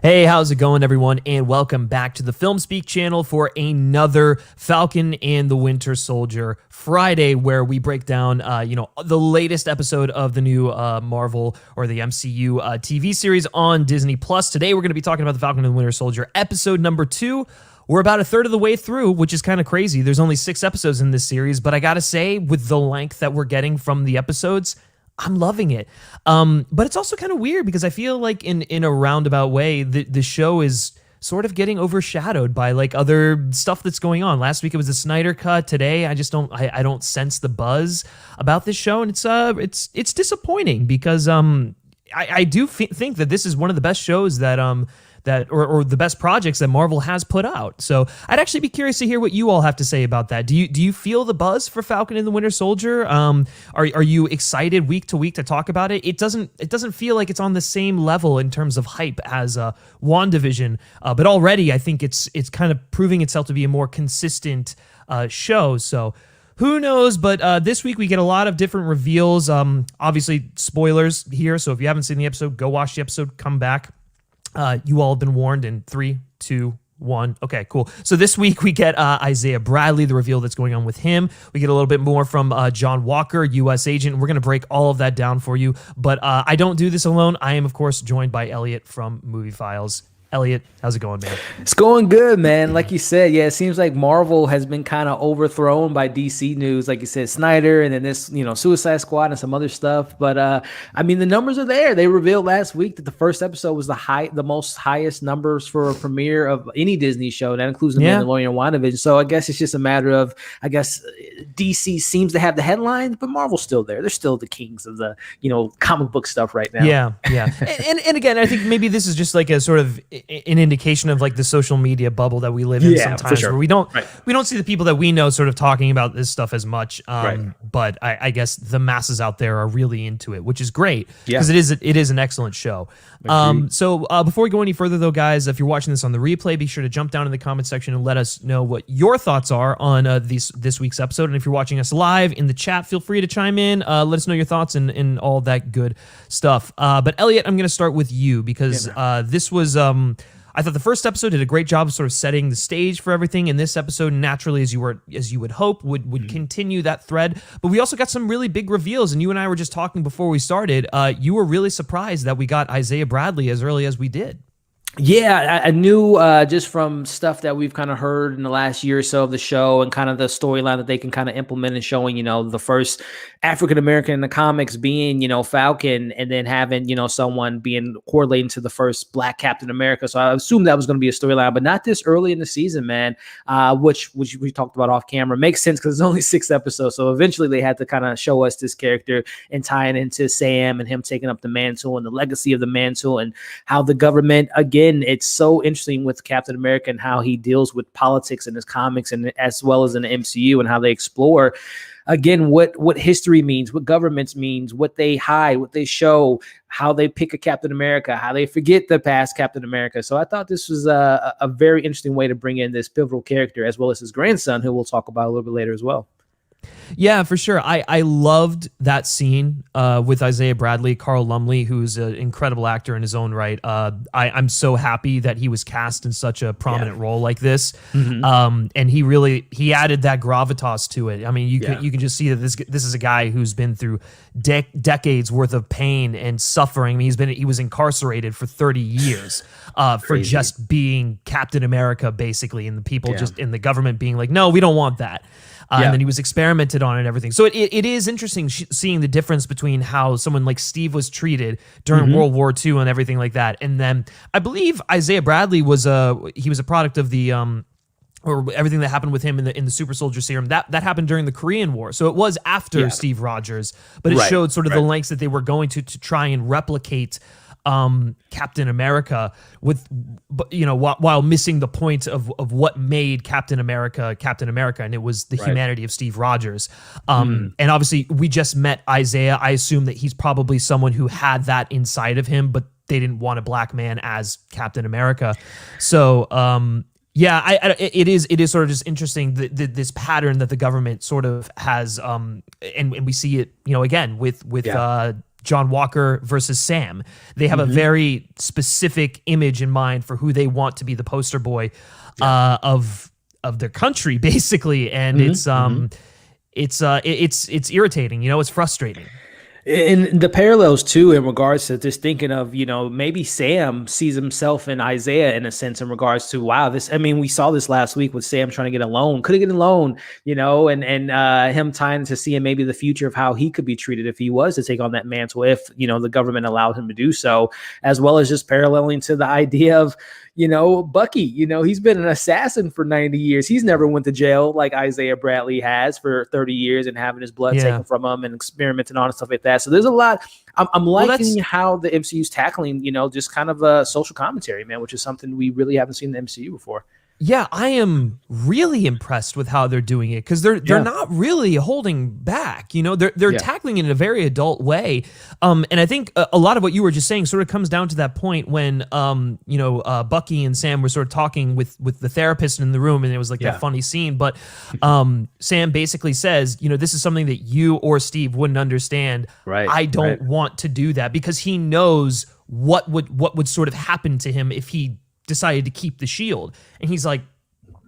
Hey, how's it going, everyone? And welcome back to the FilmSpeak channel for another Falcon and the Winter Soldier Friday, where we break down, the latest episode of the new Marvel or the MCU TV series on Disney Plus. Today, we're going to be talking about the Falcon and the Winter Soldier, episode number 2. We're about a third of the way through, which is kind of crazy. There's only 6 episodes in this series, but I gotta say, with the length that we're getting from the episodes, I'm loving it. But it's also kind of weird because I feel like in a roundabout way, the show is sort of getting overshadowed by like other stuff that's going on. Last week it was the Snyder Cut. Today I just don't sense the buzz about this show, and it's disappointing because I do think that this is one of the best shows that or the best projects that Marvel has put out. So I'd actually be curious to hear what you all have to say about that. Do you feel the buzz for Falcon and the Winter Soldier? Are you excited week to week to talk about it? It doesn't feel like it's on the same level in terms of hype as WandaVision, but already I think it's kind of proving itself to be a more consistent show. So who knows? But this week we get a lot of different reveals. Obviously spoilers here, so if you haven't seen the episode, go watch the episode, come back. You all have been warned in 3, 2, 1. Okay, cool. So this week we get Isaiah Bradley, the reveal that's going on with him. We get a little bit more from John Walker, U.S. agent. We're going to break all of that down for you. But I don't do this alone. I am, of course, joined by Elliott from Movie Files. Elliott, how's it going, man? It's going good, man. Like you said, yeah, it seems like Marvel has been kind of overthrown by DC news. Like you said, Snyder, and then this, Suicide Squad and some other stuff. But I mean, the numbers are there. They revealed last week that the first episode was the most highest numbers for a premiere of any Disney show. That includes The Mandalorian and WandaVision. So I guess it's just a matter of, DC seems to have the headlines, but Marvel's still there. They're still the kings of the, comic book stuff right now. Yeah. and again, I think maybe this is just like a sort of an indication of like the social media bubble that we live in sometimes, where we don't see the people that we know sort of talking about this stuff as much. But I guess the masses out there are really into it, which is great because it is an excellent show. So before we go any further though, guys, if you're watching this on the replay, be sure to jump down in the comment section and let us know what your thoughts are on this week's episode. And if you're watching us live in the chat, feel free to chime in, let us know your thoughts and all that good stuff. But Elliott, I'm going to start with you because this was I thought the first episode did a great job of sort of setting the stage for everything, and this episode, naturally, as you would hope, would continue that thread. But we also got some really big reveals, and you and I were just talking before we started. You were really surprised that we got Isaiah Bradley as early as we did. Yeah, I knew just from stuff that we've kind of heard in the last year or so of the show and kind of the storyline that they can kind of implement and showing, the first African-American in the comics being, Falcon, and then having, someone being correlating to the first Black Captain America. So I assumed that was going to be a storyline, but not this early in the season, man, which we talked about off camera. Makes sense because it's only 6 episodes. So eventually they had to kind of show us this character and tie it into Sam and him taking up the mantle and the legacy of the mantle and how the government, again, it's so interesting with Captain America and how he deals with politics in his comics and as well as in the MCU and how they explore again what history means, what governments means, what they hide, what they show, how they pick a Captain America, how they forget the past Captain America. So I thought this was a very interesting way to bring in this pivotal character as well as his grandson, who we'll talk about a little bit later as well. Yeah, for sure. I loved that scene with Isaiah Bradley, Carl Lumley, who's an incredible actor in his own right. I'm so happy that he was cast in such a prominent role like this, and he added that gravitas to it. I mean, you can just see that this is a guy who's been through decades worth of pain and suffering. I mean, he was incarcerated for 30 years for just being Captain America, basically, and the people just in the government being like, no, we don't want that. And then he was experimented on and everything. So it is interesting seeing the difference between how someone like Steve was treated during World War II and everything like that. And then I believe Isaiah Bradley was a product of the or everything that happened with him in the super soldier serum that happened during the Korean War. So it was after Steve Rogers, but it showed sort of the lengths that they were going to try and replicate Captain America while missing the point of what made Captain America, and it was the humanity of Steve Rogers. And obviously we just met Isaiah. I assume that he's probably someone who had that inside of him, but they didn't want a black man as Captain America. So it is sort of just interesting this pattern that the government sort of has, and we see it, again with John Walker versus Sam. They have a very specific image in mind for who they want to be the poster boy of their country, basically, and it's irritating. It's frustrating. And the parallels too, in regards to just thinking of, maybe Sam sees himself in Isaiah in a sense, in regards to, wow, we saw this last week with Sam trying to get a loan, couldn't get a loan, and him tying to seeing maybe the future of how he could be treated if he was to take on that mantle, if, the government allowed him to do so, as well as just paralleling to the idea of, Bucky, he's been an assassin for 90 years. He's never went to jail like Isaiah Bradley has for 30 years and having his blood taken from him and experimenting on and stuff like that. So there's a lot. I'm liking how the MCU's tackling, just kind of a social commentary, man, which is something we really haven't seen in the MCU before. Yeah, I am really impressed with how they're doing it, because they're not really holding back. They're tackling it in a very adult way. And I think a lot of what you were just saying sort of comes down to that point when Bucky and Sam were sort of talking with the therapist in the room, and it was like that funny scene. But Sam basically says, this is something that you or Steve wouldn't understand. Right. I don't want to do that, because he knows what would sort of happen to him if he decided to keep the shield. And he's like,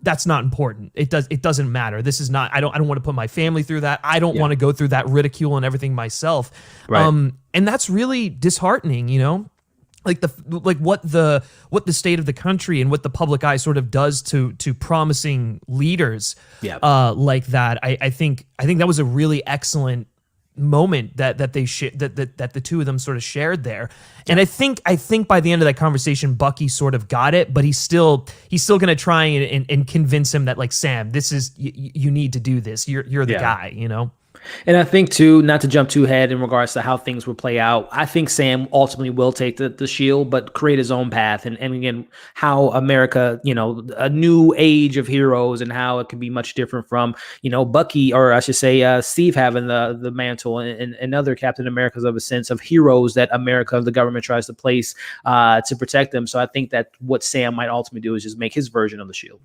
that's not important. It doesn't matter. This is not, I don't want to put my family through that. I don't want to go through that ridicule and everything myself. Right. And that's really disheartening, like what the state of the country and what the public eye sort of does to promising leaders like that. I think that was a really excellent moment that they that the two of them sort of shared there. And I think by the end of that conversation, Bucky sort of got it, but he's still going to try and convince him that, like, Sam, this is, you need to do this. You're the guy, And I think, too, not to jump too ahead in regards to how things will play out, I think Sam ultimately will take the shield, but create his own path. And again, how America, a new age of heroes, and how it can be much different from, Bucky, or I should say Steve having the mantle, and other Captain Americas, of a sense of heroes that America, the government, tries to place to protect them. So I think that what Sam might ultimately do is just make his version of the shield.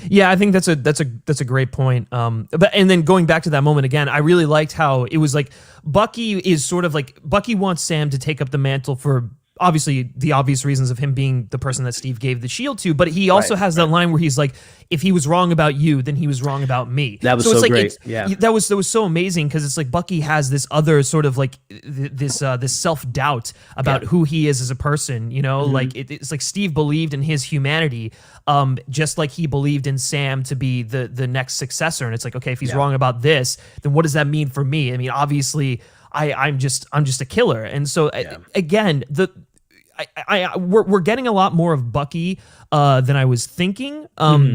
Yeah, I think that's a great point. But then going back to that moment again, I really liked how it was like Bucky is sort of like, Bucky wants Sam to take up the mantle for obviously the obvious reasons of him being the person that Steve gave the shield to, but he also has that line where he's like, if he was wrong about you, then he was wrong about me. That was so great. That was so amazing, because it's like Bucky has this other sort of like this self-doubt about who he is as a person, like it's like Steve believed in his humanity, just like he believed in Sam to be the next successor. And it's like, okay, if he's wrong about this, then what does that mean for me? I mean, obviously I'm just a killer. And so again, we're getting a lot more of Bucky than I was thinking,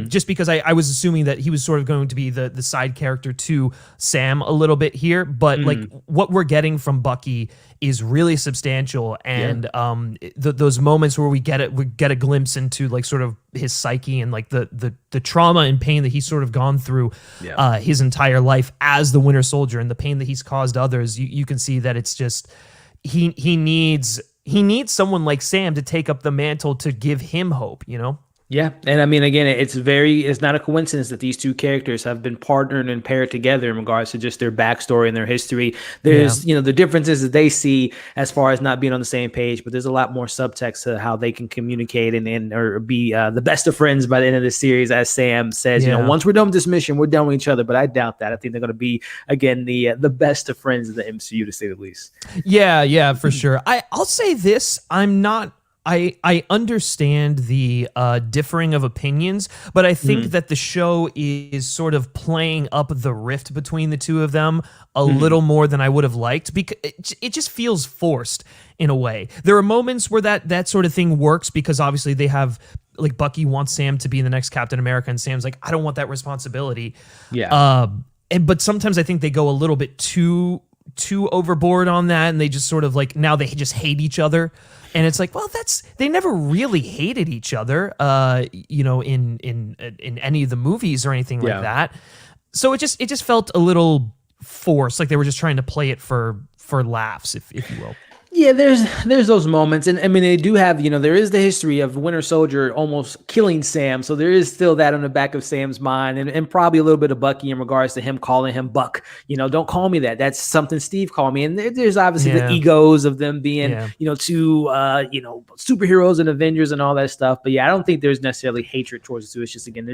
just because I was assuming that he was sort of going to be the side character to Sam a little bit here, but like what we're getting from Bucky is really substantial, and those moments where we get a glimpse into like sort of his psyche and like the trauma and pain that he's sort of gone through his entire life as the Winter Soldier, and the pain that he's caused others. You can see that it's just he needs someone like Sam to take up the mantle to give him hope, Yeah. And I mean, again, it's not a coincidence that these two characters have been partnered and paired together in regards to just their backstory and their history. There's, the differences that they see as far as not being on the same page, but there's a lot more subtext to how they can communicate or be the best of friends by the end of the series. As Sam says, once we're done with this mission, we're done with each other, but I doubt that. I think they're going to be, again, the best of friends of the MCU, to say the least. Yeah, for sure. I'll say this, I understand the differing of opinions, but I think that the show is sort of playing up the rift between the two of them a little more than I would have liked, because it just feels forced in a way. There are moments where that sort of thing works, because obviously they have, like, Bucky wants Sam to be the next Captain America, and Sam's like, I don't want that responsibility. Yeah. But sometimes I think they go a little bit too overboard on that, and they just sort of like, now they just hate each other. And it's like, well, they never really hated each other, in any of the movies or anything like that. So it just felt a little forced, like they were just trying to play it for laughs, if you will. Yeah, there's those moments, and I mean they do have, there is the history of Winter Soldier almost killing Sam, so there is still that on the back of Sam's mind, and probably a little bit of Bucky in regards to him calling him Buck. Don't call me that. That's something Steve called me, and there's obviously the egos of them being, two, superheroes and Avengers and all that stuff. But yeah, I don't think there's necessarily hatred towards the two. It's just again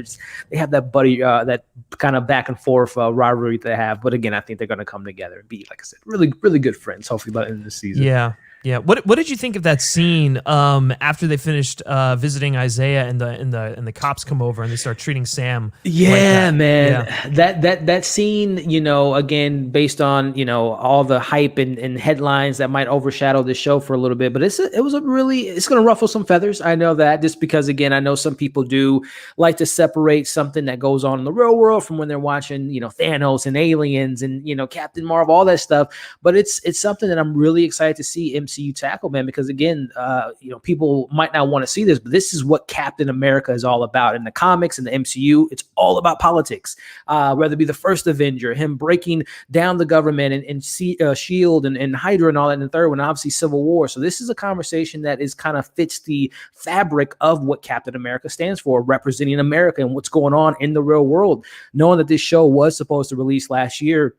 they have that buddy, that kind of back and forth rivalry they have. But again, I think they're going to come together and be, like I said, really really good friends. Hopefully by the end of the season. Yeah. Yeah. What did you think of that scene after they finished visiting Isaiah and the cops come over and they start treating Sam? Yeah, like that? man. Yeah. That scene, again, based on, all the hype and headlines that might overshadow the show for a little bit, but it's going to ruffle some feathers. I know that, just because, again, I know some people do like to separate something that goes on in the real world from when they're watching, Thanos and Aliens and, Captain Marvel, all that stuff. But it's something that I'm really excited to see MCU tackle, man, because again, people might not want to see this, but this is what Captain America is all about in the comics and the MCU. It's all about politics, whether it be the first Avenger, him breaking down the government and Shield and Hydra and all that, and the third one, obviously Civil War. So this is a conversation that is kind of fits the fabric of what Captain America stands for, representing America and what's going on in the real world. Knowing that this show was supposed to release last year,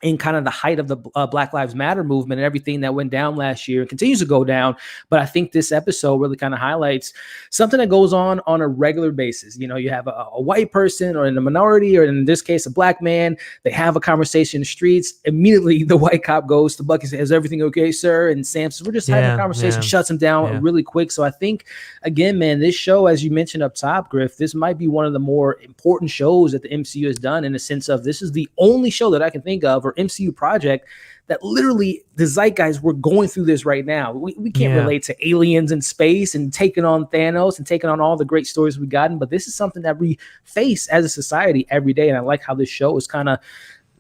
in kind of the height of the Black Lives Matter movement and everything that went down last year and continues to go down. But I think this episode really kind of highlights something that goes on a regular basis. You have a white person, or in a minority, or in this case, a black man. They have a conversation in the streets. Immediately, the white cop goes to Bucky and says, "Is everything okay, sir?" And Sam says, "We're just having a conversation," shuts him down really quick. So I think, again, man, this show, as you mentioned up top, Griff, this might be one of the more important shows that the MCU has done, in the sense of this is the only show that I can think of, or MCU project, that literally the zeitgeist, we're going through this right now. We can't relate to aliens in space and taking on Thanos and taking on all the great stories we've gotten, but this is something that we face as a society every day. And I like how this show is kind of,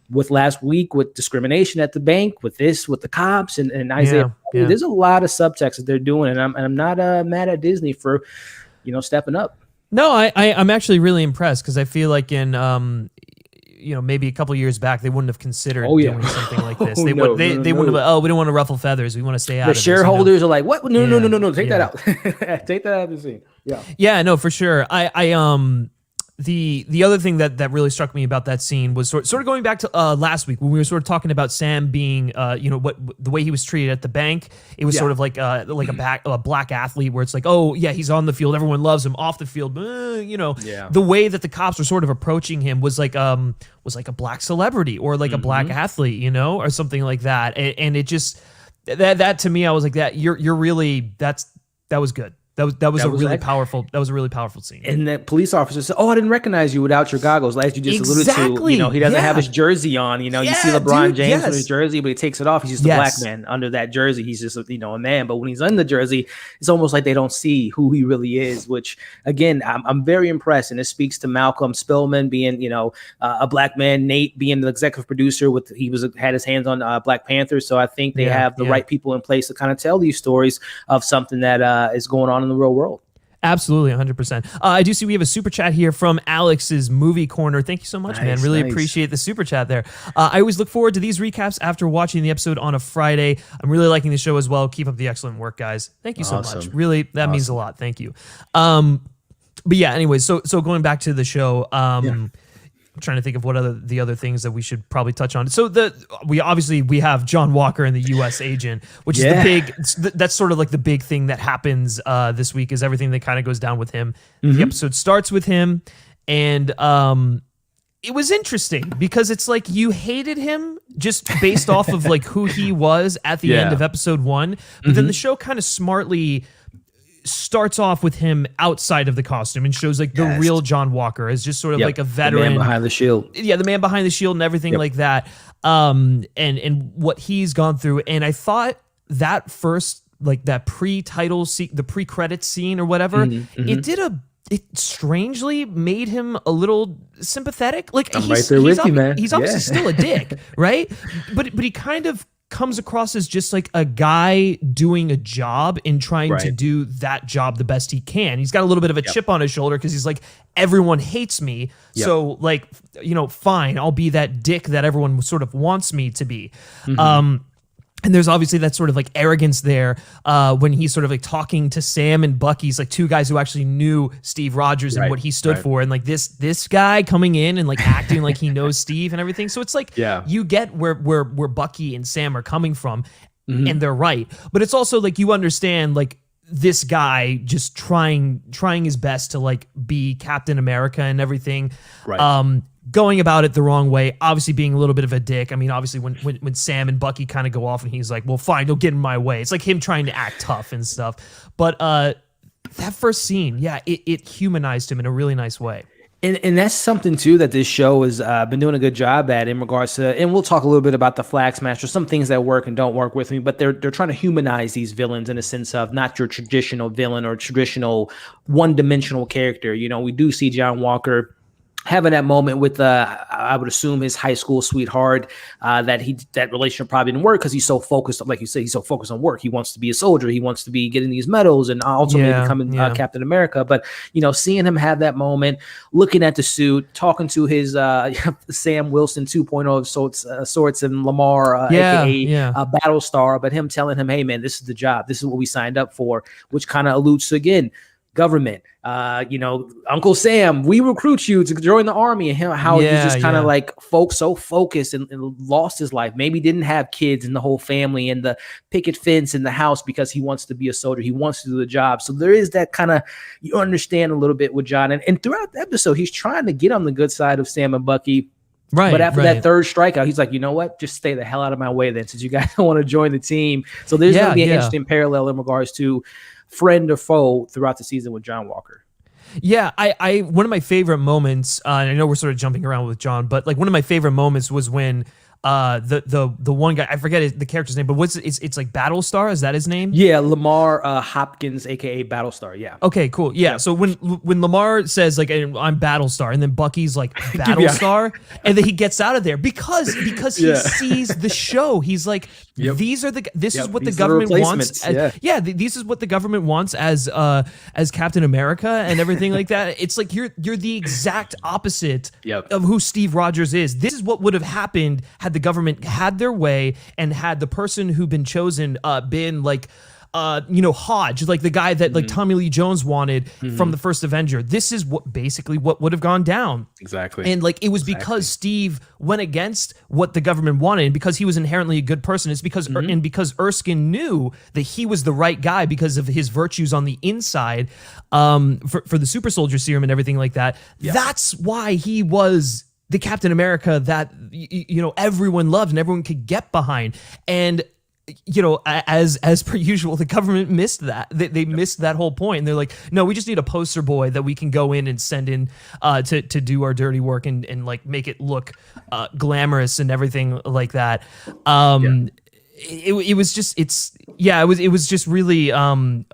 with last week, with discrimination at the bank, with this, with the cops and Isaiah. There's a lot of subtext that they're doing, and I'm not mad at Disney for, stepping up. No, I'm actually really impressed, because I feel like in maybe a couple years back, they wouldn't have considered doing something like this. They wouldn't have, we don't want to ruffle feathers. We want to stay out of this. The shareholders are like, what? No, take that out. Take that out of the scene. Yeah, no, for sure. The other thing that really struck me about that scene was sort of going back to last week, when we were sort of talking about Sam being the way he was treated at the bank. It was sort of like a black athlete, where it's like, oh yeah, he's on the field, everyone loves him. Off the field, the way that the cops were sort of approaching him was like a black celebrity, or like a black athlete, or something like that. And it just that to me, I was like, that you're really that was good. That was a really powerful scene. And that police officer said, "Oh, I didn't recognize you without your goggles." Like you just alluded to, he doesn't have his jersey on. You see LeBron James with his jersey, but he takes it off. He's just a black man under that jersey. He's just a man. But when he's in the jersey, it's almost like they don't see who he really is. Which again, I'm very impressed, and it speaks to Malcolm Spellman being a black man, Nate being the executive producer. Had his hands on Black Panther. So I think they have the right people in place to kind of tell these stories of something that is going on in the real world. Absolutely, 100%. I do see we have a super chat here from Alex's Movie Corner. Thank you so much, man. Really appreciate the super chat there. I always look forward to these recaps after watching the episode on a Friday. I'm really liking the show as well. Keep up the excellent work, guys. Thank you so much. Really, that means a lot. Thank you. But yeah, anyways, so going back to the show, I'm trying to think of what the other things that we should probably touch on. So we have John Walker and the U.S. agent, which is the big. That's sort of like the big thing that happens this week, is everything that kind of goes down with him. The episode starts with him, and it was interesting because it's like you hated him just based off of like who he was at the end of episode 1, but then the show kind of smartly starts off with him outside of the costume and shows like the real John Walker as just sort of like a veteran, the man behind the shield. Yeah, the man behind the shield and everything like that. And what he's gone through. And I thought that first, like that pre-title the pre-credits scene or whatever, it strangely made him a little sympathetic. Like I'm right there with you, man. He's obviously still a dick, right? But he kind of comes across as just like a guy doing a job and trying to do that job the best he can. He's got a little bit of a chip on his shoulder because he's like, everyone hates me. So like, fine, I'll be that dick that everyone sort of wants me to be. And there's obviously that sort of like arrogance there when he's sort of like talking to Sam and Bucky's like two guys who actually knew Steve Rogers and what he stood for. And like this guy coming in and like acting like he knows Steve and everything. So it's like you get where Bucky and Sam are coming from and they're right. But it's also like you understand like this guy just trying his best to like be Captain America and everything. Right. Going about it the wrong way, obviously being a little bit of a dick. I mean, obviously when Sam and Bucky kind of go off and he's like, well, fine, don't get in my way. It's like him trying to act tough and stuff. But that first scene, it humanized him in a really nice way. And that's something, too, that this show has been doing a good job at in regards to, and we'll talk a little bit about the Flag Smasher, some things that work and don't work with me, but they're trying to humanize these villains in a sense of not your traditional villain or traditional one-dimensional character. You know, we do see John Walker having that moment with, I would assume his high school sweetheart, that relationship probably didn't work because he's so focused, like you say, he's so focused on work. He wants to be a soldier. He wants to be getting these medals and ultimately becoming Captain America. But, you know, seeing him have that moment, looking at the suit, talking to his Sam Wilson 2.0 of sorts and Lamar, aka Battlestar, but him telling him, hey, man, this is the job. This is what we signed up for, which kind of alludes to, again, government, you know, Uncle Sam, we recruit you to join the army, and how he's just kind of like so focused and lost his life. Maybe didn't have kids and the whole family and the picket fence in the house because he wants to be a soldier. He wants to do the job. So there is that kind of, you understand a little bit with John. And throughout the episode, he's trying to get on the good side of Sam and Bucky. Right. But after that third strikeout, he's like, you know what? Just stay the hell out of my way then, since you guys don't want to join the team. So there's going to be an interesting parallel in regards to friend or foe throughout the season with John Walker. Yeah, I one of my favorite moments, and I know we're sort of jumping around with John, but like one of my favorite moments was when the one guy, I forget the character's name, but it's like Battlestar, is that his name? Yeah, Lamar Hopkins, aka Battlestar. Yeah. Okay, cool. Yeah. So when Lamar says like I'm Battlestar, and then Bucky's like Battlestar, and then he gets out of there because he sees the show. He's like, this is what the government wants. This is what the government wants as Captain America and everything like that. It's like you're the exact opposite of who Steve Rogers is. This is what would have happened had the government had their way and had the person who'd been chosen been like Hodge, like the guy that like Tommy Lee Jones wanted from the first Avenger. This is what would have gone down. Exactly. And like it was because Steve went against what the government wanted, and because he was inherently a good person. It's because and because Erskine knew that he was the right guy because of his virtues on the inside, for the super soldier serum and everything like that. Yeah. That's why he was the Captain America that everyone loved and everyone could get behind. And as per usual, the government missed that. They missed that whole point. And they're like, no, we just need a poster boy that we can go in and send in to do our dirty work and like make it look glamorous and everything like that. It was just really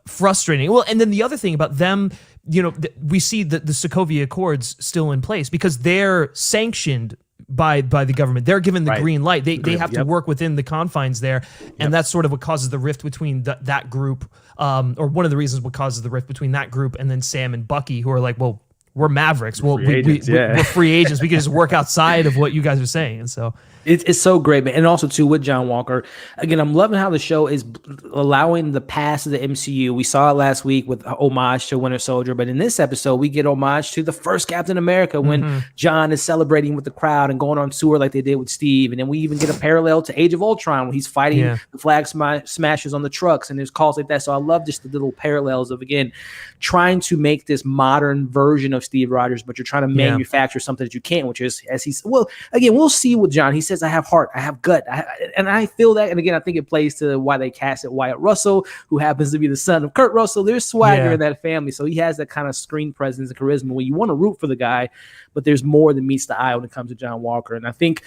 frustrating. Well, and then the other thing about them, we see the Sokovia Accords still in place because they're sanctioned by the government. They're given the green light. They have to work within the confines there, and that's sort of what causes the rift between that group, or one of the reasons what causes the rift between that group and then Sam and Bucky, who are like, well, we're Mavericks. Well, we're free agents. We can just work outside of what you guys are saying. And so it's so great, man. And also too with John Walker, again, I'm loving how the show is allowing the past of the MCU. We saw it last week with homage to Winter Soldier, but in this episode, we get homage to the first Captain America when John is celebrating with the crowd and going on tour like they did with Steve. And then we even get a parallel to Age of Ultron when he's fighting the Flag Smashers on the trucks, and there's calls like that. So I love just the little parallels of, again, trying to make this modern version of Steve Rogers, but you're trying to manufacture something that you can't, which is, as he's, well, again, we'll see with John. He says, I have heart, I have gut. And I feel that. And again, I think it plays to why they casted Wyatt Russell, who happens to be the son of Kurt Russell. There's swagger in that family. So he has that kind of screen presence and charisma where you want to root for the guy, but there's more than meets the eye when it comes to John Walker. And I think,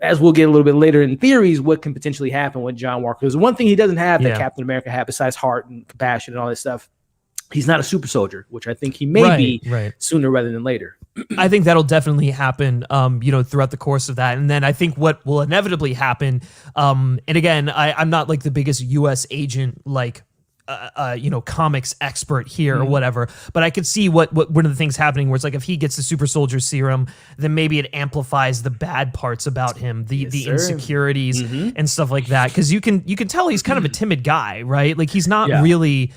as we'll get a little bit later in theories, what can potentially happen with John Walker. There's one thing he doesn't have that Captain America had besides heart and compassion and all this stuff. He's not a super soldier, which I think he may be sooner rather than later. I think that'll definitely happen, throughout the course of that. And then I think what will inevitably happen, and again, I'm not like the biggest U.S. agent, like comics expert here or whatever, but I could see what one of the things happening where it's like if he gets the super soldier serum, then maybe it amplifies the bad parts about him, the insecurities and stuff like that. Because you can tell he's kind of a timid guy, right? Like he's not really,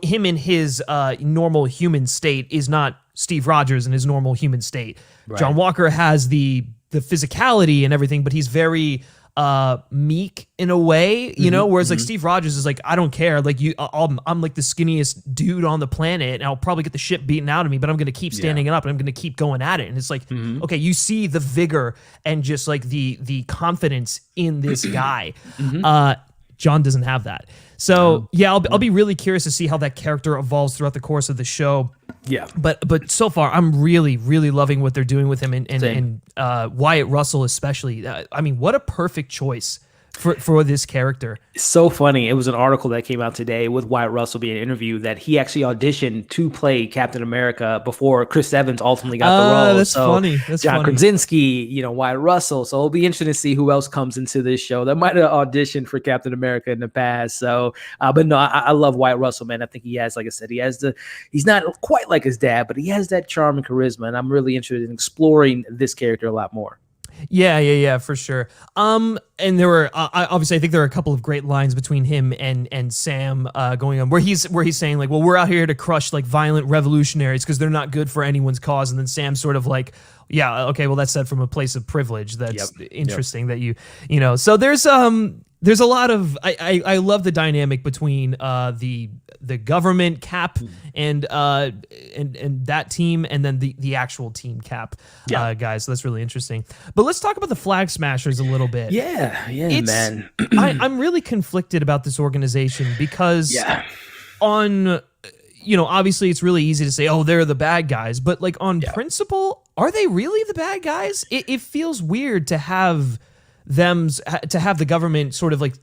him in his normal human state is not Steve Rogers in his normal human state. Right. John Walker has the physicality and everything, but he's very meek in a way, whereas like Steve Rogers is like, I don't care, like I'm like the skinniest dude on the planet and I'll probably get the shit beaten out of me, but I'm gonna keep standing up and I'm gonna keep going at it. And it's like, okay, you see the vigor and just like the confidence in this guy. John doesn't have that. So I'll be really curious to see how that character evolves throughout the course of the show. Yeah, but so far I'm really loving what they're doing with him and Wyatt Russell especially. I mean, what a perfect choice for this character. It's so funny. It was an article that came out today with Wyatt Russell being interviewed that he actually auditioned to play Captain America before Chris Evans ultimately got the role. That's funny. That's John funny. Krasinski, Wyatt Russell. So it'll be interesting to see who else comes into this show that might have auditioned for Captain America in the past. So, but no, I love Wyatt Russell, man. I think he has, like I said, he's not quite like his dad, but he has that charm and charisma. And I'm really interested in exploring this character a lot more. Yeah, for sure. And there were obviously I think there are a couple of great lines between him and Sam going on where he's saying like, well, we're out here to crush like violent revolutionaries because they're not good for anyone's cause, and then Sam's sort of like, yeah, okay, well that's said from a place of privilege. That's interesting that so there's a lot of I love the dynamic between the government Cap and that team and then the actual team Cap guys. So that's really interesting. But let's talk about the Flag Smashers a little bit. Yeah, man. I'm really conflicted about this organization because on obviously it's really easy to say, oh, they're the bad guys, but like on principle, are they really the bad guys? It feels weird to have the government sort of like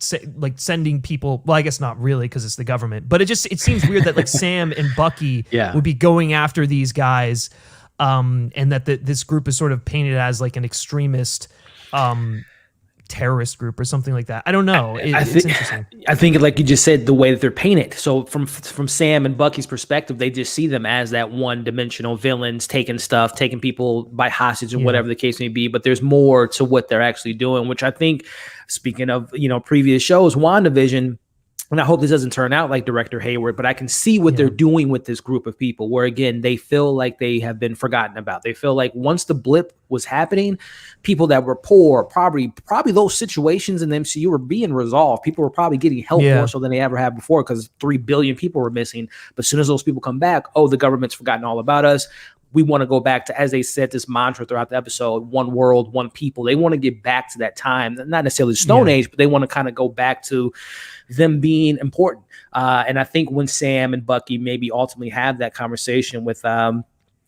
sending people. Well, I guess not really because it's the government, but it seems weird that like Sam and Bucky would be going after these guys, and that this group is sort of painted as like an extremist terrorist group or something like that. I don't know. It's interesting. I think, like you just said, the way that they're painted. So from Sam and Bucky's perspective, they just see them as that one-dimensional villains taking people by hostage and whatever the case may be. But there's more to what they're actually doing, which I think, speaking of previous shows, WandaVision. And I hope this doesn't turn out like Director Hayward, but I can see what they're doing with this group of people where, again, they feel like they have been forgotten about. They feel like once the blip was happening, people that were poor, probably those situations in the MCU were being resolved. People were probably getting help more so than they ever have before because 3 billion people were missing. But as soon as those people come back, the government's forgotten all about us. We want to go back to, as they said, this mantra throughout the episode, one world, one people. They want to get back to that time, not necessarily the Stone Age, but they want to kind of go back to them being important. And I think when Sam and Bucky maybe ultimately have that conversation with,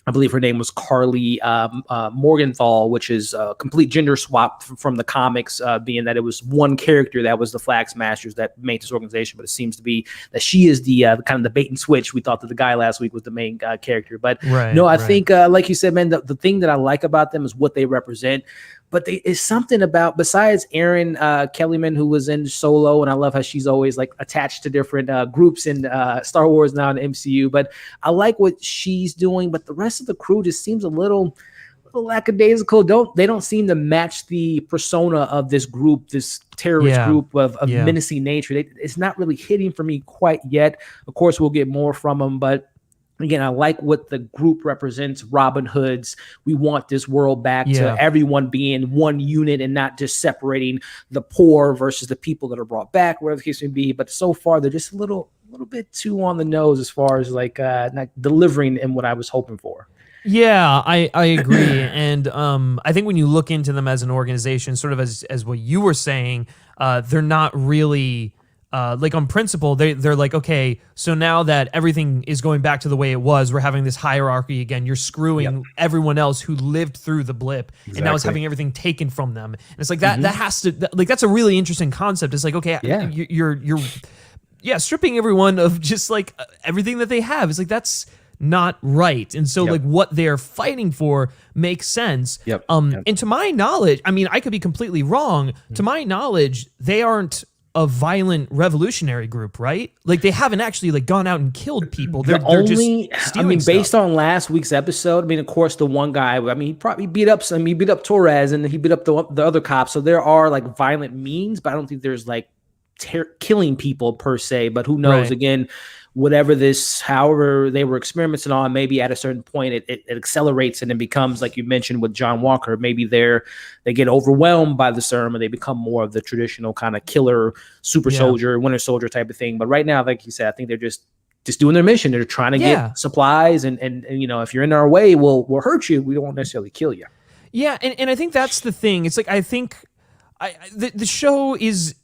I believe her name was Carly Morgenthau, which is a complete gender swap from the comics, being that it was one character that was the Flag Smashers that made this organization, but it seems to be that she is the kind of the bait and switch. We thought that the guy last week was the main character, but I think, like you said, man, the thing that I like about them is what they represent. But it's something about, besides Erin Kellyman, who was in Solo, and I love how she's always like attached to different groups in Star Wars now in the MCU. But I like what she's doing. But the rest of the crew just seems a little lackadaisical. They don't seem to match the persona of this group, this terrorist group of menacing nature. It's not really hitting for me quite yet. Of course, we'll get more from them, but. Again, I like what the group represents, Robin Hoods. We want this world back to everyone being one unit and not just separating the poor versus the people that are brought back, whatever the case may be. But so far, they're just a little bit too on the nose as far as like not delivering in what I was hoping for. Yeah, I agree. And I think when you look into them as an organization, sort of as what you were saying, they're not really... like on principle, they're like, okay, so now that everything is going back to the way it was, we're having this hierarchy again. You're screwing everyone else who lived through the blip and now is having everything taken from them. And it's like that has to, like, that's a really interesting concept. It's like, okay, you're stripping everyone of just like everything that they have. It's like, that's not right. And so like what they're fighting for makes sense. And to my knowledge, I mean, I could be completely wrong. To my knowledge, they aren't a violent revolutionary group, right? Like they haven't actually like gone out and killed people. They're only, just stealing based stuff. on last week's episode, of course, the one guy, he probably beat up he beat up Torres and he beat up the other cops. So there are like violent means, but I don't think there's like killing people per se. But who knows? Right. Again, however they were experimenting on, maybe at a certain point it accelerates and it becomes, like you mentioned with John Walker, maybe they get overwhelmed by the serum and they become more of the traditional kind of killer, super soldier, winter soldier type of thing. But right now, like you said, I think they're just doing their mission. They're trying to get supplies and if you're in our way, we'll hurt you. We won't necessarily kill you. Yeah, and I think that's the thing. It's like I think the show is.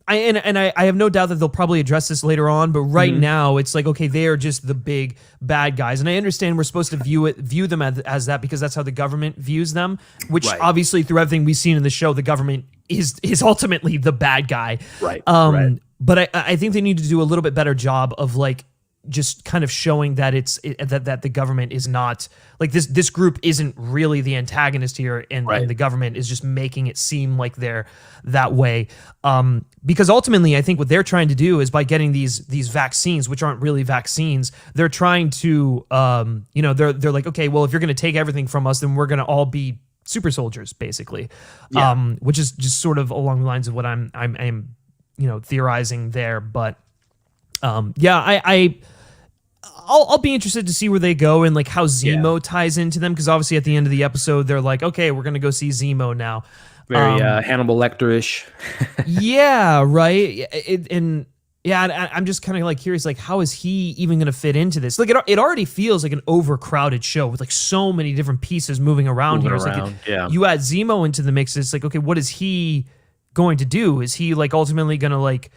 I have no doubt that they'll probably address this later on, but right now it's like, okay, they are just the big bad guys, and I understand we're supposed to view them as that because that's how the government views them. Which obviously, through everything we've seen in the show, the government is ultimately the bad guy. Right. But I think they need to do a little bit better job of like just kind of showing that that the government is not like this group isn't really the antagonist here, and the government is just making it seem like they're that way. Because ultimately, I think what they're trying to do is by getting these vaccines, which aren't really vaccines, they're trying to they're like, okay, well, if you're going to take everything from us, then we're going to all be super soldiers, basically. Which is just sort of along the lines of what I'm theorizing there, but. I'll be interested to see where they go and like how Zemo ties into them, because obviously at the end of the episode they're like, okay, we're gonna go see Zemo now. Very Hannibal Lecter-ish. Yeah, right. I'm just kind of like curious, like how is he even gonna fit into this? Like it already feels like an overcrowded show with like so many different pieces moving around here. It's like you add Zemo into the mix, it's like, okay, what is he going to do? Is he like ultimately gonna like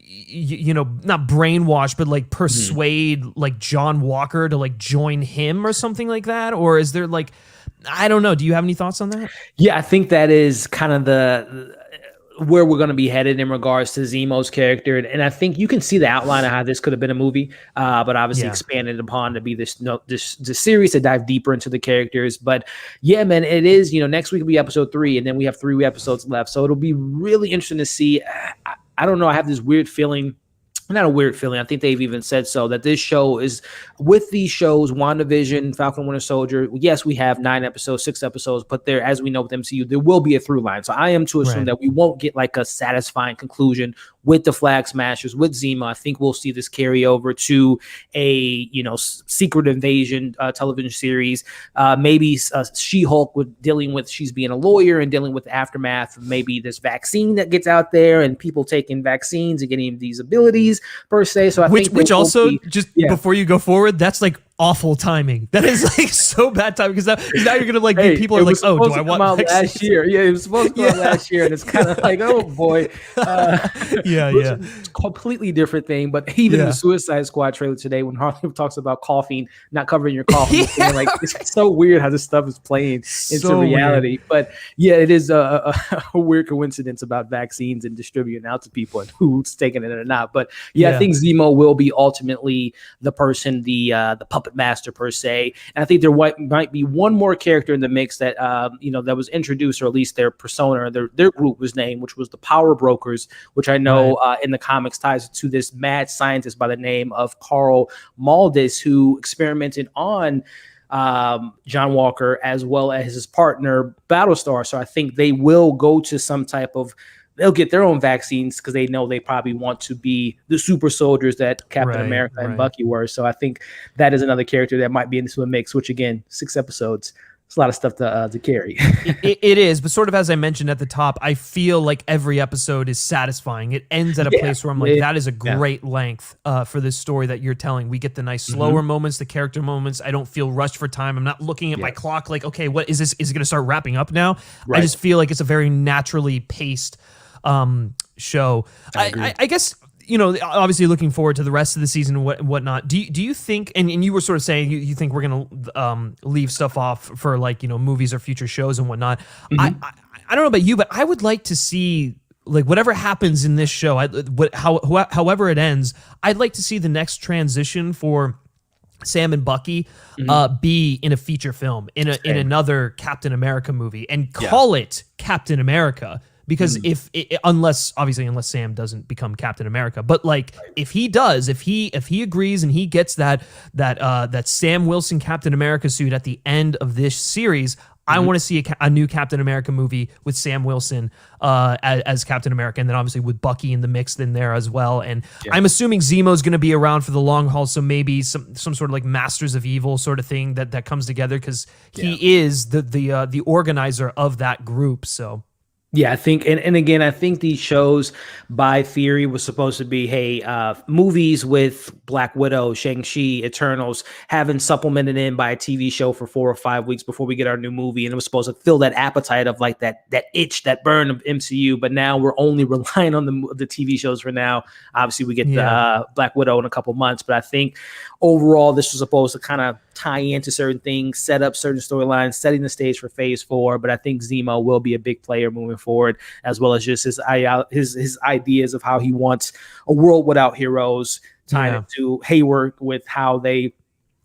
not brainwash, but like persuade like John Walker to like join him or something like that? Or is there like, I don't know. Do you have any thoughts on that? Yeah, I think that is kind of where we're going to be headed in regards to Zemo's character. And I think you can see the outline of how this could have been a movie, but obviously expanded upon to be this series to dive deeper into the characters. But yeah, man, it is, next week will be episode 3, and then we have 3 episodes left. So it'll be really interesting to see. I don't know. I have this weird feeling, not a weird feeling, I think they've even said so, that this show is, with these shows, WandaVision, Falcon and Winter Soldier, yes, we have 9 episodes, 6 episodes, but there, as we know with MCU, there will be a through line. So I am to assume that we won't get like a satisfying conclusion with the Flag Smashers, with Zemo. I think we'll see this carry over to a, Secret Invasion television series. Maybe She-Hulk with she's being a lawyer and dealing with the aftermath of maybe this vaccine that gets out there and people taking vaccines and getting these abilities per se. So I think which also before you go forward, that's like awful timing. That is like so bad timing, because now you're gonna like people are like, oh, do I want last year? Yeah, it was supposed to come out last year, and it's kind of like, oh boy, completely different thing. But even in the Suicide Squad trailer today, when Harley talks about coughing, not covering your cough, like it's so weird how this stuff is playing into reality. Weird. But yeah, it is a weird coincidence about vaccines and distributing out to people and who's taking it or not. But I think Zemo will be ultimately the person, the puppet master per se. And I think there might be one more character in the mix that that was introduced, or at least their persona, their group was named, which was the Power Brokers, which I know in the comics ties to this mad scientist by the name of Carl Maldis, who experimented on John Walker as well as his partner Battlestar. So I think they will go to some type of, they'll get their own vaccines because they know they probably want to be the super soldiers that Captain America and Bucky were. So I think that is another character that might be into a mix, which again, 6 episodes. It's a lot of stuff to carry. It is, but sort of as I mentioned at the top, I feel like every episode is satisfying. It ends at a place where I'm like, that is a great length for this story that you're telling. We get the nice slower moments, the character moments. I don't feel rushed for time. I'm not looking at my clock like, okay, what is this? Is it going to start wrapping up now? I just feel like it's a very naturally paced show. I guess, obviously looking forward to the rest of the season and whatnot. Do you think, and you were sort of saying you think we're gonna leave stuff off for like movies or future shows and whatnot. I don't know about you, but I would like to see, like, whatever happens in this show, however it ends, I'd like to see the next transition for Sam and Bucky be in a feature film, in another Captain America movie, and call it Captain America. Because unless Sam doesn't become Captain America, but like if he does, if he agrees and he gets that Sam Wilson Captain America suit at the end of this series, I want to see a new Captain America movie with Sam Wilson as Captain America, and then obviously with Bucky in the mix in there as well. And I'm assuming Zemo's going to be around for the long haul, so maybe some sort of like Masters of Evil sort of thing that comes together, because he is the organizer of that group. So. Yeah, I think, and again, I think these shows, by theory, was supposed to be, movies with Black Widow, Shang-Chi, Eternals, having supplemented in by a TV show for 4 or 5 weeks before we get our new movie, and it was supposed to fill that appetite of like that itch, that burn of MCU. But now we're only relying on the TV shows for now. Obviously, we get the Black Widow in a couple months, but I think overall this was supposed to kind of tie into certain things, set up certain storylines, setting the stage for Phase 4. But I think Zemo will be a big player moving forward, as well as just his ideas of how he wants a world without heroes, tying into Hayward with how they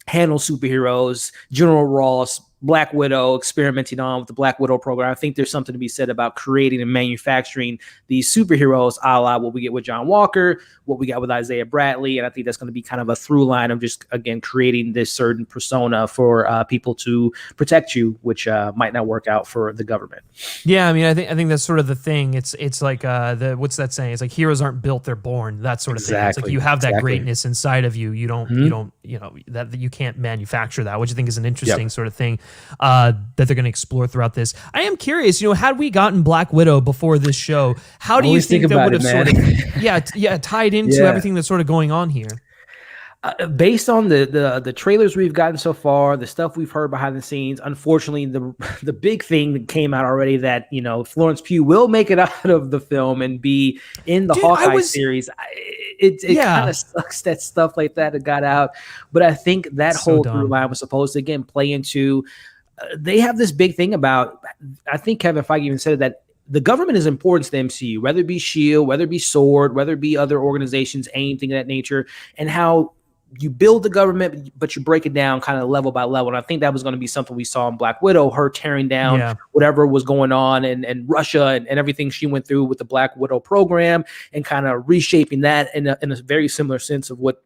handle superheroes, General Ross, Black Widow, experimenting on with the Black Widow program. I think there's something to be said about creating and manufacturing these superheroes, a la what we get with John Walker, what we got with Isaiah Bradley. And I think that's going to be kind of a through line of just, again, creating this certain persona for people to protect you, which might not work out for the government. Yeah, I mean, I think that's sort of the thing. It's like what's that saying? It's like heroes aren't built, they're born. That sort of thing. It's like you have that greatness inside of you. You don't that you can't manufacture that, which I think is an interesting sort of thing that they're going to explore throughout this. I am curious, had we gotten Black Widow before this show, how do you think that would have sort of tied into everything that's sort of going on here? Based on the trailers we've gotten so far, the stuff we've heard behind the scenes, unfortunately, the big thing that came out already that Florence Pugh will make it out of the film and be in the Hawkeye series. It kind of sucks that stuff like that got out, but I think that whole through line was supposed to again play into. They have this big thing about. I think Kevin Feige even said that the government is important to the MCU, whether it be S.H.I.E.L.D., whether it be SWORD, whether it be other organizations, AIM, things of that nature, and how you build the government, but you break it down kind of level by level. And I think that was going to be something we saw in Black Widow, her tearing down whatever was going on and Russia and everything she went through with the Black Widow program, and kind of reshaping that in a very similar sense of what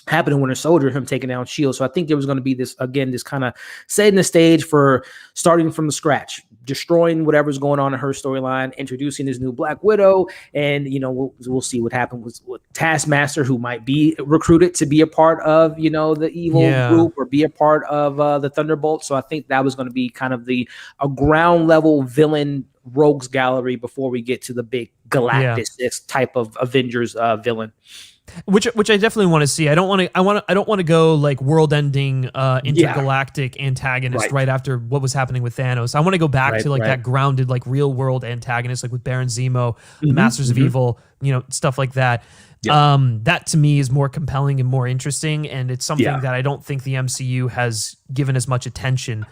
happened in Winter Soldier, him taking down S.H.I.E.L.D. So I think there was going to be this kind of setting the stage for starting from the scratch, destroying whatever's going on in her storyline, introducing this new Black Widow, and we'll see what happens with Taskmaster, who might be recruited to be a part of the evil group or be a part of the Thunderbolts. So I think that was going to be kind of a ground level villain rogues gallery before we get to the big Galactus type of Avengers villain. Which I definitely want to see. I don't want to go like world-ending intergalactic antagonist right after what was happening with Thanos. I want to go back to that grounded like real-world antagonist, like with Baron Zemo, the Masters of Evil, stuff like that. That to me is more compelling and more interesting, and it's something that I don't think the MCU has given as much attention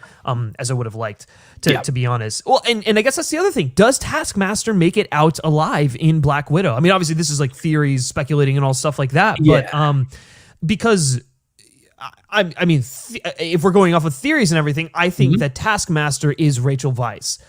as I would have liked, to be honest. Well, and I guess that's the other thing. Does Taskmaster make it out alive in Black Widow? I mean, obviously this is like theories, speculating and all stuff like that, but because I mean, if we're going off of theories and everything, I think that Taskmaster is Rachel Weisz.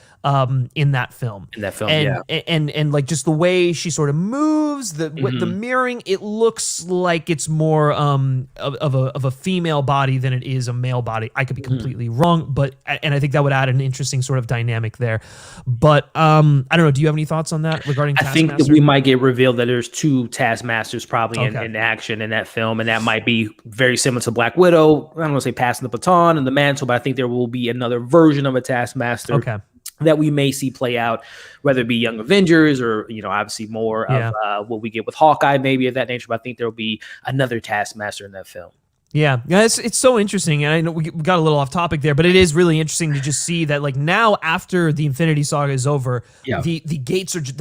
In that film, and like just the way she sort of moves, with the mirroring, it looks like it's more of a female body than it is a male body. I could be completely wrong, and I think that would add an interesting sort of dynamic there. But I don't know. Do you have any thoughts on that regarding Taskmaster? I think that we might get revealed that there's 2 Taskmasters probably in action in that film, and that might be very similar to Black Widow. I don't want to say passing the baton and the mantle, but I think there will be another version of a Taskmaster. That we may see play out, whether it be Young Avengers or, obviously more of what we get with Hawkeye, maybe of that nature. But I think there will be another Taskmaster in that film. Yeah, it's so interesting. And I know we got a little off topic there, but it is really interesting to just see that like now after the Infinity Saga is over, the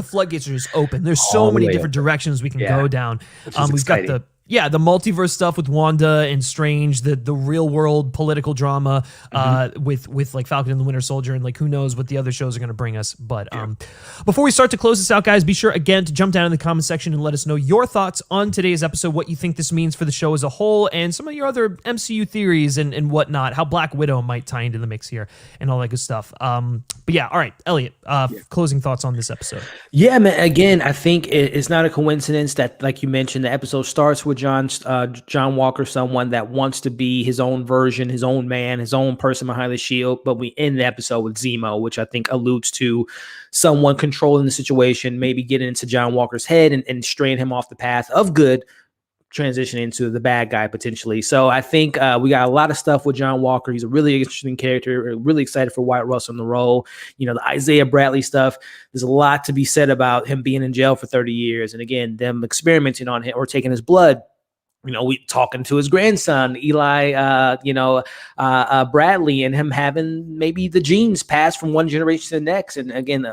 floodgates are just open. There's so many different directions we can go down. We've got yeah, the multiverse stuff with Wanda and Strange, the real world political drama with like Falcon and the Winter Soldier, and like who knows what the other shows are going to bring us. But before we start to close this out, guys, be sure again to jump down in the comment section and let us know your thoughts on today's episode, what you think this means for the show as a whole, and some of your other MCU theories and whatnot, how Black Widow might tie into the mix here and all that good stuff. But yeah, all right, Elliot, closing thoughts on this episode. Yeah, man. Again, I think it's not a coincidence that, like you mentioned, the episode starts with John Walker, someone that wants to be his own version, his own man, his own person behind the shield. But we end the episode with Zemo, which I think alludes to someone controlling the situation, maybe getting into John Walker's head and straying him off the path of good, transitioning into the bad guy potentially. So I think we got a lot of stuff with John Walker. He's a really interesting character. Really excited for Wyatt Russell in the role. You know, the Isaiah Bradley stuff. There's a lot to be said about him being in jail for 30 years. And again, them experimenting on him or taking his blood. You know, we talking to his grandson, Eli, Bradley, and him having maybe the genes passed from one generation to the next. And again,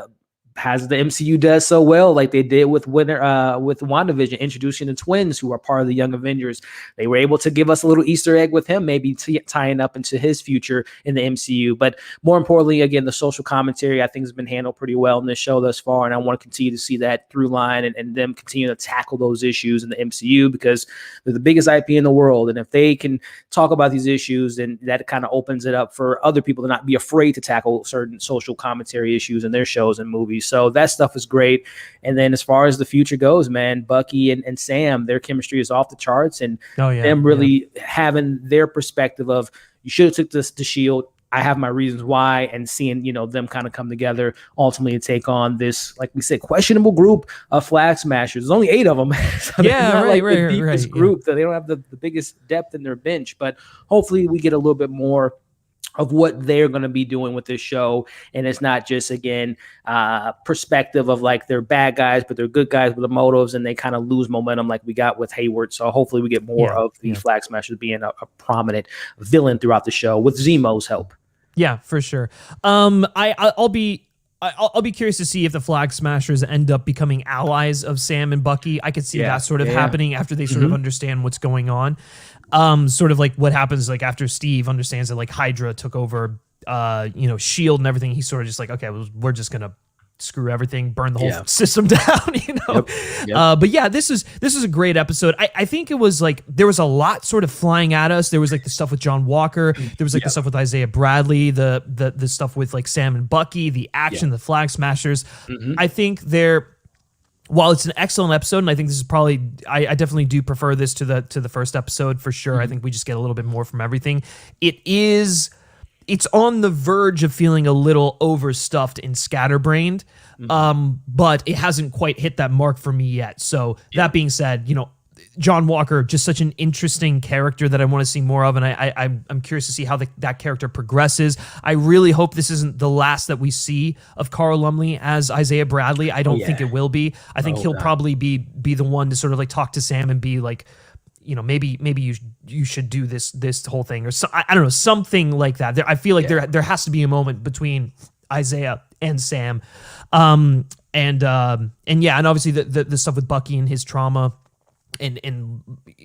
as the MCU does so well, like they did with WandaVision, introducing the twins who are part of the Young Avengers. They were able to give us a little Easter egg with him, maybe tying up into his future in the MCU. But more importantly, again, the social commentary I think has been handled pretty well in this show thus far, and I want to continue to see that through line and them continue to tackle those issues in the MCU because they're the biggest IP in the world, and if they can talk about these issues, then that kind of opens it up for other people to not be afraid to tackle certain social commentary issues in their shows and movies. So that stuff is great. And then as far as the future goes, man, Bucky and Sam, their chemistry is off the charts, and them really having their perspective of you should have took this to Shield. I have my reasons why, and seeing, you know, them kind of come together ultimately to take on this, like we said, questionable group of Flag Smashers. There's only 8 of them. So the deepest group. That they don't have the biggest depth in their bench, but hopefully we get a little bit more of what they're going to be doing with this show. And it's not just, again, perspective of like they're bad guys, but they're good guys with the motives, and they kind of lose momentum like we got with Hayward. So hopefully we get more of the Flag Smashers being a prominent villain throughout the show with Zemo's help. Yeah, for sure. I'll be curious to see if the Flag Smashers end up becoming allies of Sam and Bucky. I could see that sort of happening after they sort of understand what's going on. Sort of like what happens like after Steve understands that like Hydra took over, Shield and everything. He's sort of just like, okay, well, we're just gonna screw everything, burn the whole system down, you know. But yeah, this is a great episode. I think it was like there was a lot sort of flying at us. There was like the stuff with John Walker. There was like the stuff with Isaiah Bradley. The stuff with like Sam and Bucky. The action, the Flag Smashers. I think while it's an excellent episode, and I think this is probably, I definitely do prefer this to the first episode for sure. I think we just get a little bit more from everything. It's on the verge of feeling a little overstuffed and scatterbrained, but it hasn't quite hit that mark for me yet. So that being said, you know, John Walker, just such an interesting character that I want to see more of, and I'm curious to see how that character progresses. I really hope this isn't the last that we see of Carl Lumley as Isaiah Bradley. I don't think it will be. I think he'll probably be the one to sort of like talk to Sam and be like, you know, maybe you should do this whole thing, or so, I don't know, something like that. I feel like there has to be a moment between Isaiah and Sam, and obviously the stuff with Bucky and his trauma. And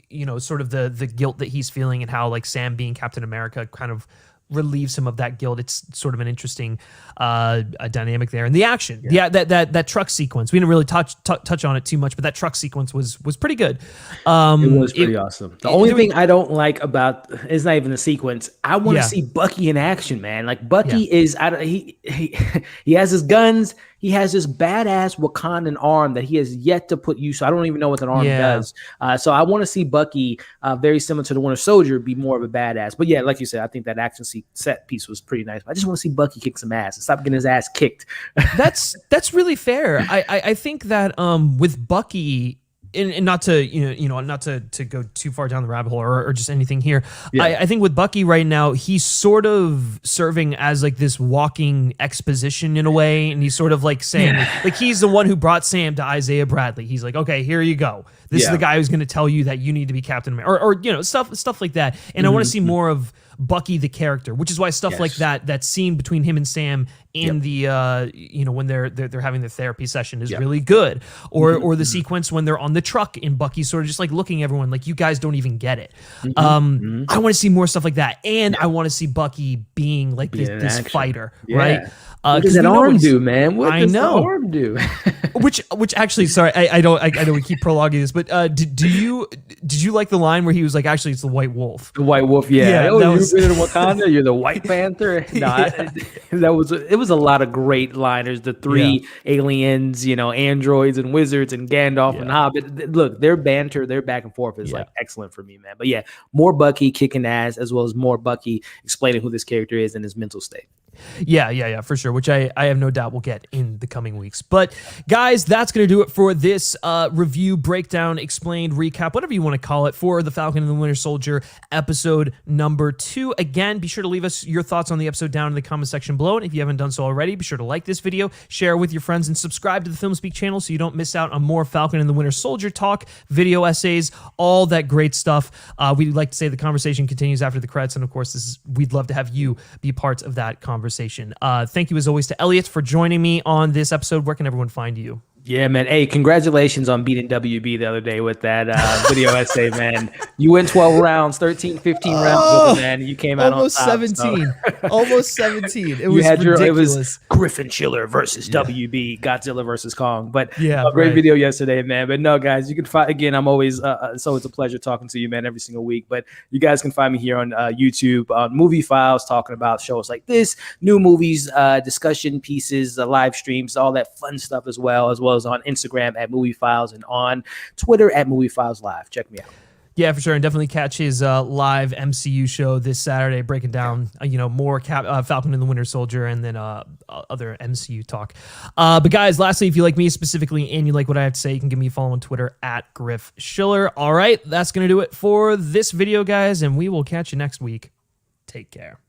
you know, sort of the guilt that he's feeling, and how like Sam being Captain America kind of relieves him of that guilt. It's sort of an interesting dynamic there. And the action, that truck sequence, we didn't really touch on it too much, but that truck sequence was pretty good. It was pretty awesome. The only thing I don't like about it's not even the sequence. I want to see Bucky in action, man. Like Bucky is, he has his guns. He has this badass Wakandan arm that he has yet to put use. So I don't even know what that arm does. So I want to see Bucky, very similar to the Winter Soldier, be more of a badass. But yeah, like you said, I think that action set piece was pretty nice. I just want to see Bucky kick some ass and stop getting his ass kicked. That's really fair. I think that with Bucky. And not to not to go too far down the rabbit hole or just anything here. I think with Bucky right now, he's sort of serving as like this walking exposition in a way, and he's sort of like saying like he's the one who brought Sam to Isaiah Bradley. He's like, okay, here you go. This is the guy who's going to tell you that you need to be Captain America, or you know, stuff like that. And I want to see more of Bucky the character, which is why stuff like that scene between him and Sam in the when they're having their therapy session is really good, or the sequence when they're on the truck and Bucky's sort of just like looking at everyone like, you guys don't even get it. I want to see more stuff like that, and I want to see Bucky being like this fighter, right? What does that arm do, man? What does the arm do? which actually, sorry, I know we keep prolonging this, but did you like the line where he was like, actually it's the White Wolf? The White Wolf, yeah. Oh, you've been in Wakanda, you're the White Panther. It was a lot of great liners. The three aliens, androids and wizards and Gandalf and Hobbit. Look, their banter, their back and forth is like excellent for me, man. But yeah, more Bucky kicking ass, as well as more Bucky explaining who this character is and his mental state. Yeah, for sure, which I have no doubt we'll get in the coming weeks. But guys, that's going to do it for this review, breakdown, explained, recap, whatever you want to call it, for the Falcon and the Winter Soldier episode number 2. Again, be sure to leave us your thoughts on the episode down in the comment section below. And if you haven't done so already, be sure to like this video, share with your friends, and subscribe to the FilmSpeak channel so you don't miss out on more Falcon and the Winter Soldier talk, video essays, all that great stuff. We'd like to say the conversation continues after the credits, and of course, we'd love to have you be part of that conversation. Thank you as always to Elliott for joining me on this episode. Where can everyone find you? Yeah, man. Hey, congratulations on beating WB the other day with that video essay, man. You went 12 rounds, 13, 15 rounds with it, man. You came out almost on top. 17. Almost 17. It was ridiculous. It was Griffin Schiller versus WB, Godzilla versus Kong. But a great video yesterday, man. But no, guys, you can find, again, I'm always, it's always a pleasure talking to you, man, every single week. But you guys can find me here on YouTube, on Movie Files, talking about shows like this, new movies, discussion pieces, live streams, all that fun stuff as well as on Instagram at Movie Files and on Twitter at Movie Files Live. Check me out. Yeah, for sure. And definitely catch his live MCU show this Saturday, breaking down, more Falcon and the Winter Soldier and then other MCU talk. But guys, lastly, if you like me specifically and you like what I have to say, you can give me a follow on Twitter at Griff Schiller. All right, that's going to do it for this video, guys, and we will catch you next week. Take care.